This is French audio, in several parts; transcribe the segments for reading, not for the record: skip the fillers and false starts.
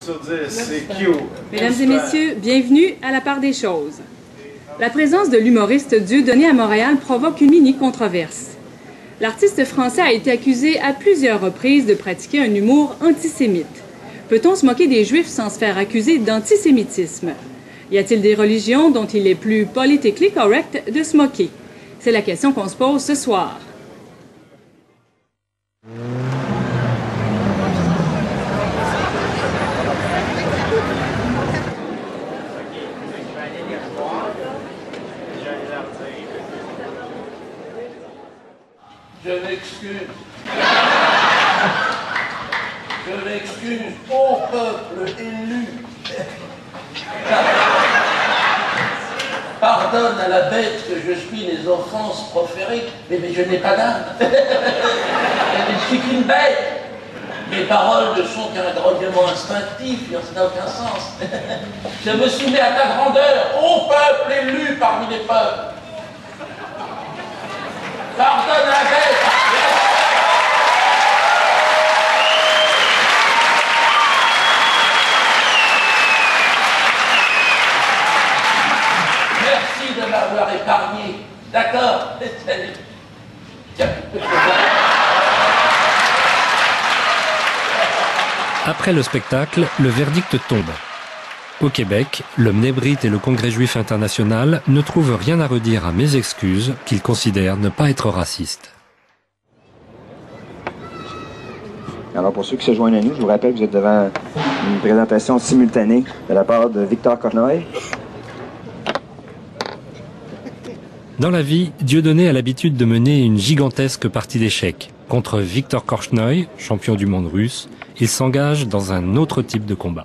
sur 10, c'est cute. Mesdames et messieurs, bienvenue à la part des choses. La présence de l'humoriste Dieudonné à Montréal provoque une mini-controverse. L'artiste français a été accusé à plusieurs reprises de pratiquer un humour antisémite. Peut-on se moquer des Juifs sans se faire accuser d'antisémitisme? Y a-t-il des religions dont il est plus politically correct de se moquer? C'est la question qu'on se pose ce soir. Je m'excuse. Je m'excuse au peuple élu. Pardonne à la bête que je suis les offenses proférées, mais je n'ai pas d'âme. Je ne suis qu'une bête. Mes paroles ne sont qu'un grognement instinctif, ça n'a aucun sens. Je me soumets à ta grandeur, ô peuple élu parmi les peuples. Pardonne à la bête. Merci de m'avoir épargné. D'accord. Après le spectacle, le verdict tombe. Au Québec, l'homme nébrite et le Congrès juif international ne trouvent rien à redire à mes excuses, qu'ils considèrent ne pas être racistes. Alors pour ceux qui se joignent à nous, je vous rappelle que vous êtes devant une présentation simultanée de la part de Victor Korchnoi. Dans la vie, Dieudonné a l'habitude de mener une gigantesque partie d'échecs. Contre Victor Korchnoi, champion du monde russe, il s'engage dans un autre type de combat.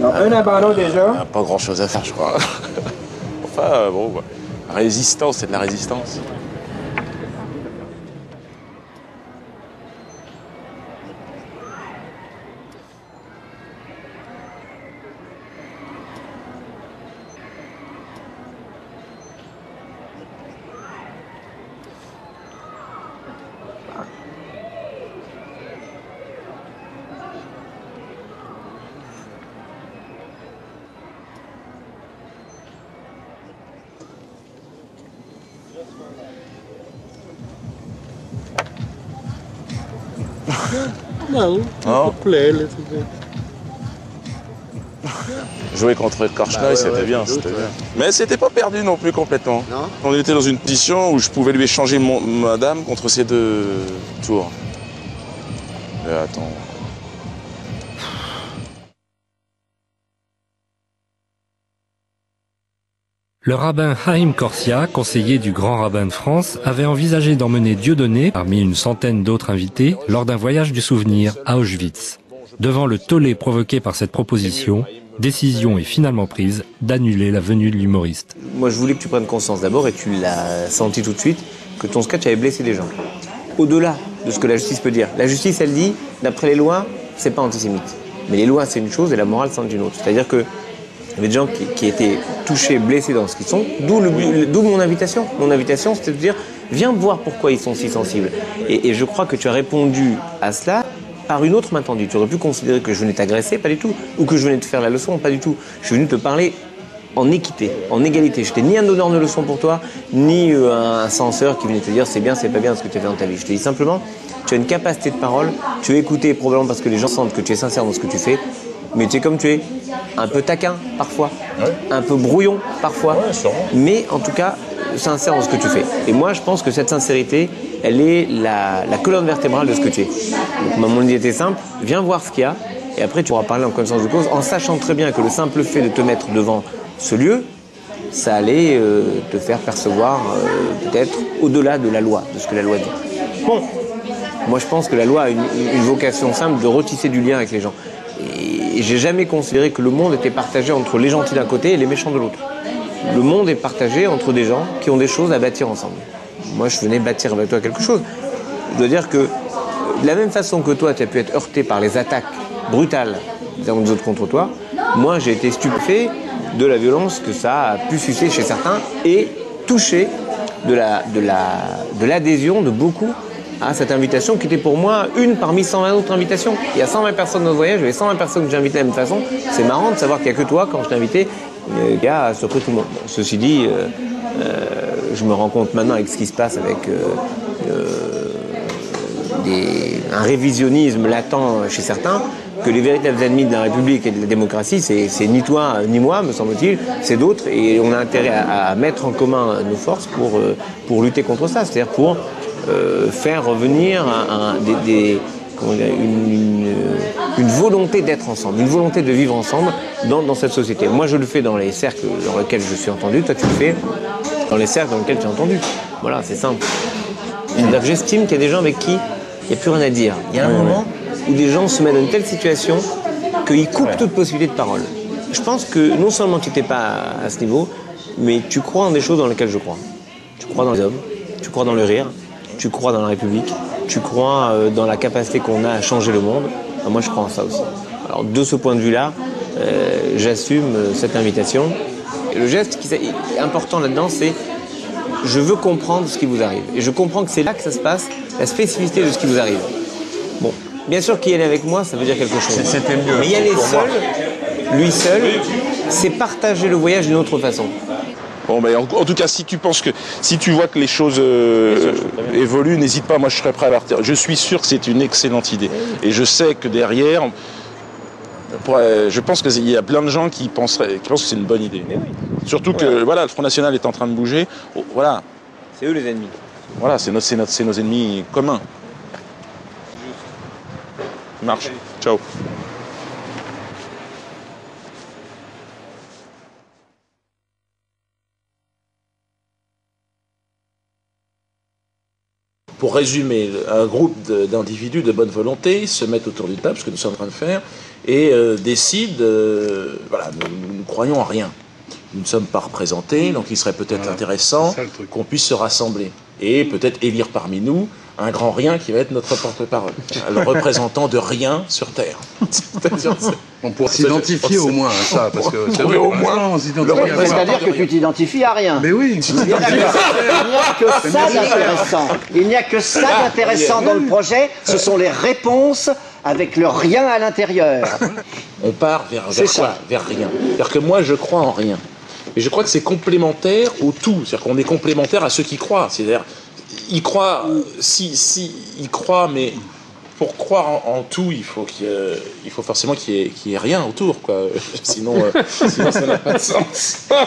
Donc, un abandon déjà. Pas grand chose à faire, je crois. Enfin, bon, la résistance, c'est de la résistance. Non, Non. plaît, Jouer contre Korchnoi, c'était bien, c'était bien. Mais c'était pas perdu non plus complètement. Non. On était dans une position où je pouvais lui échanger ma dame contre ces deux tours. Mais attends. Le rabbin Haïm Korsia, conseiller du grand rabbin de France, avait envisagé d'emmener Dieudonné, parmi une centaine d'autres invités, lors d'un voyage du souvenir à Auschwitz. Devant le tollé provoqué par cette proposition, décision est finalement prise d'annuler la venue de l'humoriste. Moi, je voulais que tu prennes conscience d'abord, et tu l'as senti tout de suite, que ton sketch avait blessé des gens. Au-delà de ce que la justice peut dire. La justice, elle dit, d'après les lois, c'est pas antisémite. Mais les lois, c'est une chose, et la morale, c'en est une autre. C'est-à-dire que il y avait des gens qui étaient touchés, blessés dans ce qu'ils sont, d'où mon invitation. Mon invitation, c'était de dire, viens voir pourquoi ils sont si sensibles. Et je crois que tu as répondu à cela par une autre main tendue. Tu aurais pu considérer que je venais t'agresser, pas du tout. Ou que je venais te faire la leçon, pas du tout. Je suis venu te parler en équité, en égalité. Je n'étais ni un donneur de leçons pour toi, ni un censeur qui venait te dire c'est bien, c'est pas bien ce que tu as fait dans ta vie. Je te dis simplement, tu as une capacité de parole, tu es écouté probablement parce que les gens sentent que tu es sincère dans ce que tu fais, mais tu es comme tu es, un peu taquin parfois, un peu brouillon parfois, mais en tout cas sincère dans ce que tu fais. Et moi je pense que cette sincérité, elle est la colonne vertébrale de ce que tu es. Donc, mon idée était simple, viens voir ce qu'il y a, et après tu pourras parler en connaissance de cause, en sachant très bien que le simple fait de te mettre devant ce lieu, ça allait te faire percevoir peut-être au-delà de la loi, de ce que la loi dit. Bon, moi je pense que la loi a une vocation simple de retisser du lien avec les gens. Et j'ai jamais considéré que le monde était partagé entre les gentils d'un côté et les méchants de l'autre. Le monde est partagé entre des gens qui ont des choses à bâtir ensemble. Moi, je venais bâtir avec toi quelque chose. Je dois dire que De la même façon que toi, tu as pu être heurté par les attaques brutales des uns ou des autres contre toi, moi j'ai été stupéfait de la violence que ça a pu susciter chez certains et touché de l'adhésion de beaucoup à cette invitation qui était pour moi une parmi 120 autres invitations. Il y a 120 personnes dans le voyage, il y avait 120 personnes que j'ai invitées de la même façon. C'est marrant de savoir qu'il n'y a que toi, quand je t'ai invité, qui a surpris tout le monde. Bon, ceci dit, je me rends compte maintenant avec ce qui se passe avec un révisionnisme latent chez certains, que les véritables ennemis de la République et de la démocratie, c'est ni toi ni moi, me semble-t-il, c'est d'autres, et on a intérêt à mettre en commun nos forces pour lutter contre ça, c'est-à-dire pour faire revenir une volonté d'être ensemble, une volonté de vivre ensemble dans cette société. Moi, je le fais dans les cercles dans lesquels je suis entendu, toi tu le fais dans les cercles dans lesquels tu es entendu. Voilà, c'est simple. C'est-à-dire que j'estime qu'il y a des gens avec qui il n'y a plus rien à dire. Il y a un moment où des gens se mettent dans une telle situation qu'ils coupent toute possibilité de parole. Je pense que non seulement tu n'étais pas à ce niveau, mais tu crois en des choses dans lesquelles je crois. Tu crois dans les hommes, tu crois dans le rire, tu crois dans la République, tu crois dans la capacité qu'on a à changer le monde. Moi, je crois en ça aussi. Alors, de ce point de vue-là, j'assume cette invitation. Et le geste qui est important là-dedans, c'est je veux comprendre ce qui vous arrive. Et je comprends que c'est là que ça se passe, la spécificité de ce qui vous arrive. Bon, bien sûr qu'il est avec moi, ça veut dire quelque chose. C'était mieux. Mais y aller seul, lui seul, c'est partager le voyage d'une autre façon. Bon, ben, en tout cas, si tu vois que les choses évoluent, n'hésite pas, moi je serai prêt à partir. Je suis sûr que c'est une excellente idée. Et je sais que derrière, je pense qu'il y a plein de gens qui pensent que c'est une bonne idée. Surtout que voilà, le Front National est en train de bouger. Voilà. C'est eux les ennemis. Voilà, c'est nos ennemis communs. Ça marche. Ciao. Pour résumer, un groupe d'individus de bonne volonté se mettent autour d'une table, ce que nous sommes en train de faire, et décident, voilà, nous ne croyons en rien. Nous ne sommes pas représentés, donc il serait peut-être intéressant qu'on puisse se rassembler et peut-être élire parmi nous un grand rien qui va être notre porte-parole, le représentant de rien sur Terre. On pourrait s'identifier au moins à ça, parce que c'est vrai, au moins, on s'identifie à ça. C'est-à-dire que tu t'identifies à rien. Mais oui. Il n'y a que ça d'intéressant. Il n'y a que ça d'intéressant dans le projet, ce sont les réponses avec le rien à l'intérieur. On part vers quoi? Vers rien. C'est-à-dire que moi, je crois en rien. Et je crois que c'est complémentaire au tout. C'est-à-dire qu'on est complémentaire à ceux qui croient. C'est-à-dire, ils croient, ils croient, mais pour croire en tout, il faut forcément qu'il y ait rien autour, quoi. Sinon, ça n'a pas de sens. À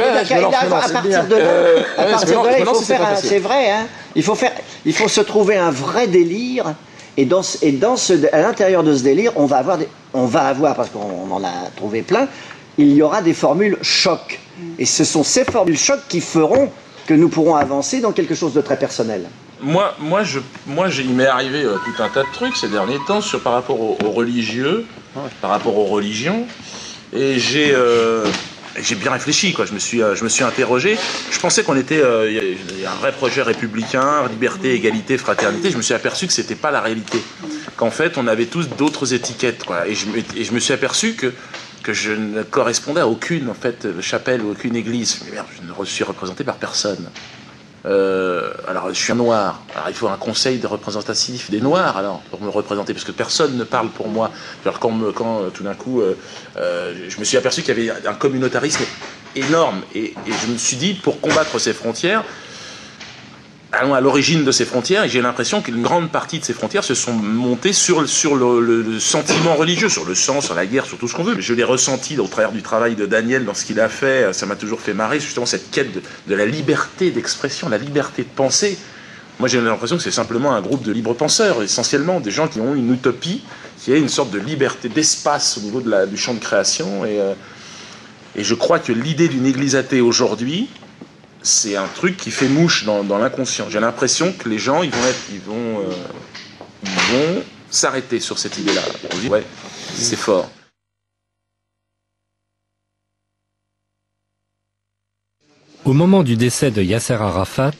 partir de là, c'est vrai, hein, il faut se trouver un vrai délire. Et à l'intérieur de ce délire, on va avoir, parce qu'on en a trouvé plein, il y aura des formules choc. Et ce sont ces formules choc qui feront que nous pourrons avancer dans quelque chose de très personnel. Moi, il m'est arrivé tout un tas de trucs ces derniers temps par rapport aux religieux, par rapport aux religions, et j'ai bien réfléchi, quoi. Je me suis interrogé. Je pensais qu'on était il y a un vrai projet républicain, liberté, égalité, fraternité. Je me suis aperçu que c'était pas la réalité. Qu'en fait, on avait tous d'autres étiquettes, quoi. Et je me suis aperçu que je ne correspondais à aucune chapelle ou aucune église. Mais merde, je ne suis représenté par personne. Alors, je suis un noir. Alors, il faut un conseil de représentatif des noirs, alors, pour me représenter, parce que personne ne parle pour moi. Alors, quand tout d'un coup, je me suis aperçu qu'il y avait un communautarisme énorme. Et je me suis dit, pour combattre ces frontières, allons à l'origine de ces frontières, et j'ai l'impression qu'une grande partie de ces frontières se sont montées sur le sentiment religieux, sur le sang, sur la guerre, sur tout ce qu'on veut. Je l'ai ressenti au travers du travail de Daniel dans ce qu'il a fait, ça m'a toujours fait marrer, justement cette quête de la liberté d'expression, la liberté de penser. Moi j'ai l'impression que c'est simplement un groupe de libres penseurs, essentiellement des gens qui ont une utopie, qui est une sorte de liberté d'espace au niveau du champ de création, et je crois que l'idée d'une église athée aujourd'hui, c'est un truc qui fait mouche dans l'inconscient. J'ai l'impression que les gens, ils vont s'arrêter sur cette idée-là. Ouais, c'est fort. Au moment du décès de Yasser Arafat,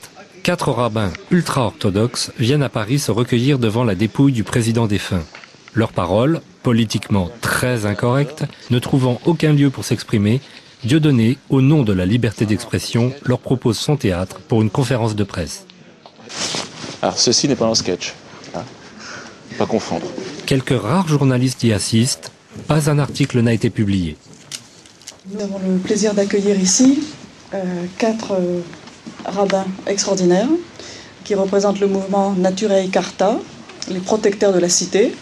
4 rabbins ultra-orthodoxes viennent à Paris se recueillir devant la dépouille du président défunt. Leurs paroles, politiquement très incorrectes, ne trouvant aucun lieu pour s'exprimer, Dieudonné, au nom de la liberté d'expression, leur propose son théâtre pour une conférence de presse. Alors ceci n'est pas un sketch, hein. Pas confondre. Quelques rares journalistes y assistent, pas un article n'a été publié. Nous avons le plaisir d'accueillir ici 4 rabbins extraordinaires qui représentent le mouvement Naturae Carta, les protecteurs de la cité,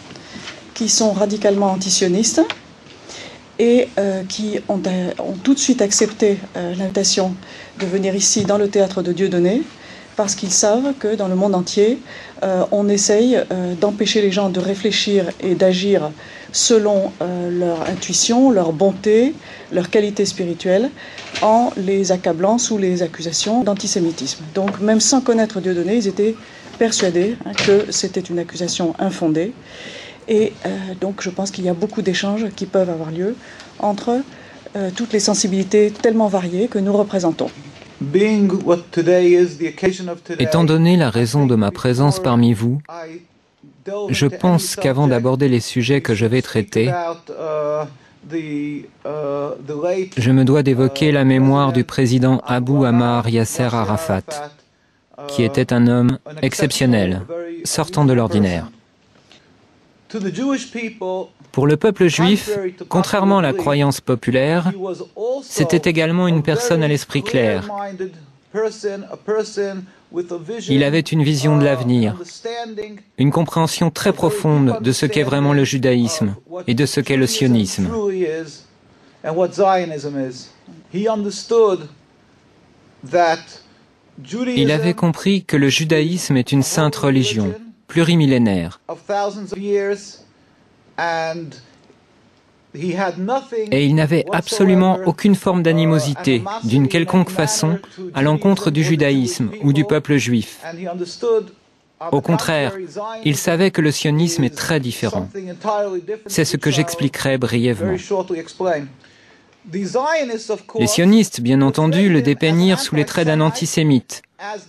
qui sont radicalement antisionistes et qui ont tout de suite accepté l'invitation de venir ici dans le théâtre de Dieudonné parce qu'ils savent que dans le monde entier, on essaye d'empêcher les gens de réfléchir et d'agir selon leur intuition, leur bonté, leur qualité spirituelle, en les accablant sous les accusations d'antisémitisme. Donc même sans connaître Dieudonné, ils étaient persuadés que c'était une accusation infondée. Et donc je pense qu'il y a beaucoup d'échanges qui peuvent avoir lieu entre toutes les sensibilités tellement variées que nous représentons. Étant donné la raison de ma présence parmi vous, je pense qu'avant d'aborder les sujets que je vais traiter, je me dois d'évoquer la mémoire du président Abou Ammar Yasser Arafat, qui était un homme exceptionnel, sortant de l'ordinaire. Pour le peuple juif, contrairement à la croyance populaire, c'était également une personne à l'esprit clair. Il avait une vision de l'avenir, une compréhension très profonde de ce qu'est vraiment le judaïsme et de ce qu'est le sionisme. Il avait compris que le judaïsme est une sainte religion, plurimillénaire. Et il n'avait absolument aucune forme d'animosité, d'une quelconque façon, à l'encontre du judaïsme ou du peuple juif. Au contraire, il savait que le sionisme est très différent. C'est ce que j'expliquerai brièvement. Les sionistes, bien entendu, le dépeignirent sous les traits d'un antisémite,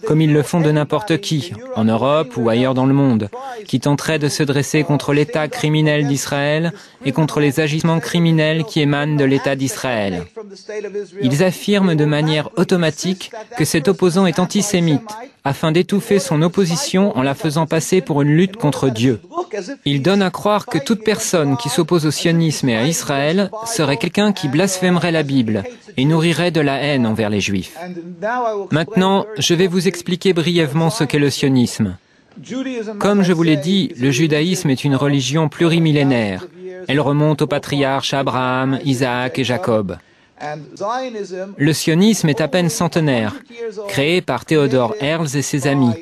comme ils le font de n'importe qui, en Europe ou ailleurs dans le monde, qui tenterait de se dresser contre l'État criminel d'Israël et contre les agissements criminels qui émanent de l'État d'Israël. Ils affirment de manière automatique que cet opposant est antisémite, afin d'étouffer son opposition en la faisant passer pour une lutte contre Dieu. Ils donnent à croire que toute personne qui s'oppose au sionisme et à Israël serait quelqu'un qui blasphémerait la Bible et nourrirait de la haine envers les Juifs. Maintenant, je vais vous expliquer brièvement ce qu'est le sionisme. Comme je vous l'ai dit, le judaïsme est une religion plurimillénaire. Elle remonte aux patriarches Abraham, Isaac et Jacob. Le sionisme est à peine centenaire, créé par Theodor Herzl et ses amis,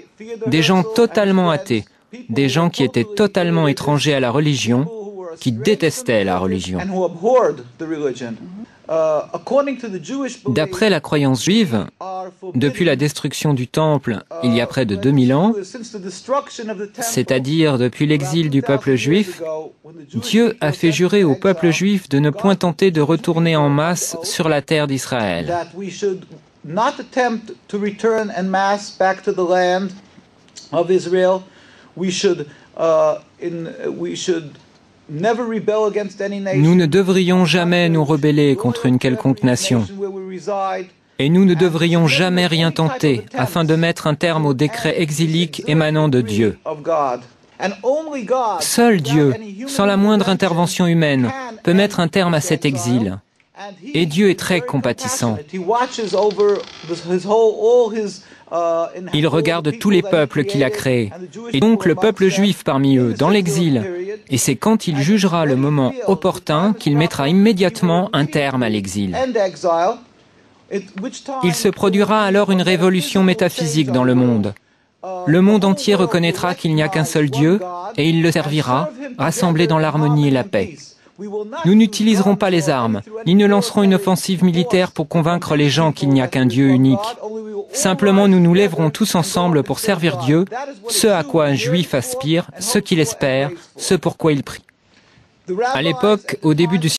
des gens totalement athées, des gens qui étaient totalement étrangers à la religion, qui détestaient la religion. D'après la croyance juive, depuis la destruction du Temple il y a près de 2000 ans, c'est-à-dire depuis l'exil du peuple juif, Dieu a fait jurer au peuple juif de ne point tenter de retourner en masse sur la terre d'Israël. Nous ne devrions jamais nous rebeller contre une quelconque nation. Et nous ne devrions jamais rien tenter afin de mettre un terme au décret exilique émanant de Dieu. Seul Dieu, sans la moindre intervention humaine, peut mettre un terme à cet exil. Et Dieu est très compatissant. Il regarde tous les peuples qu'il a créés, et donc le peuple juif parmi eux, dans l'exil. Et c'est quand il jugera le moment opportun qu'il mettra immédiatement un terme à l'exil. Il se produira alors une révolution métaphysique dans le monde. Le monde entier reconnaîtra qu'il n'y a qu'un seul Dieu, et il le servira, rassemblé dans l'harmonie et la paix. Nous n'utiliserons pas les armes, ni ne lancerons une offensive militaire pour convaincre les gens qu'il n'y a qu'un Dieu unique. Simplement, nous nous lèverons tous ensemble pour servir Dieu, ce à quoi un juif aspire, ce qu'il espère, ce pour quoi il prie. À l'époque, au début du